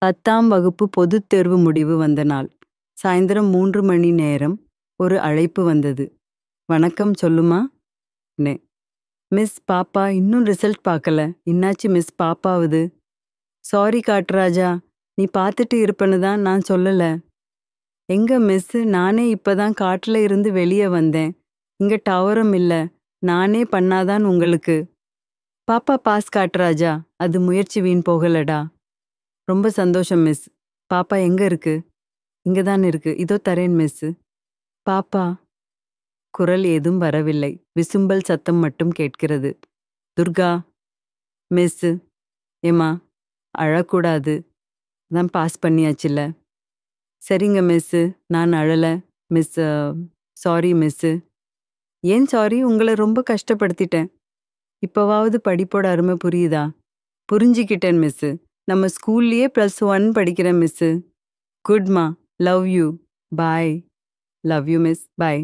10ஆம் வகுப்பு பொதுத் தேர்வு முடிவு வந்த நாள். சாயந்தரம் 3 மணி நேரம் ஒரு அழைப்பு வந்தது. "வணக்கம் சொல்லுமா" னே. "மிஸ் பாப்பா இன்னும் ரிசல்ட் பார்க்கல. என்னாச்சு மிஸ் பாப்பாவுது?" "சாரி காட்ராஜா, நீ பார்த்துட்டு இருப்பேன்னு தான் நான் சொல்லல." "எங்க மிஸ், நானே இப்பதான் காட்டுல இருந்து வெளியே வந்தேன். இங்க டவரும் இல்ல. நானே பண்ணாதான் உங்களுக்கு." "பாப்பா பாஸ் காட்ராஜா, அது முயற்சி வீண் போகலடா." "ரொம்ப சந்தோஷம் மிஸ். பாப்பா எங்க இருக்கு?" "இங்க தான் இருக்கு. இதோ தரேன் மிஸ்." "பாப்பா." குரல் ஏதும் வரவில்லை. விசும்பல் சத்தம் மட்டும் கேட்கிறது. "துர்கா." "மிஸ்." "ஏம்மா, அழக்கூடாது. தான் பாஸ் பண்ணியாச்சுல்ல." "சரிங்க மிஸ்ஸு, நான் அழல. Miss sorry miss." "ஏன் சாரி? உங்கள ரொம்ப கஷ்டப்படுத்திட்டேன்." "இப்பவாவது படிப்போட அருமை புரியுதா?" "புரிஞ்சுக்கிட்டேன் மிஸ்ஸு. நம்ம ஸ்கூல்லயே +1 படிக்கிறேன் மிஸ்ஸு." "குட்மா. Love you. Bye." "Love you miss. Bye."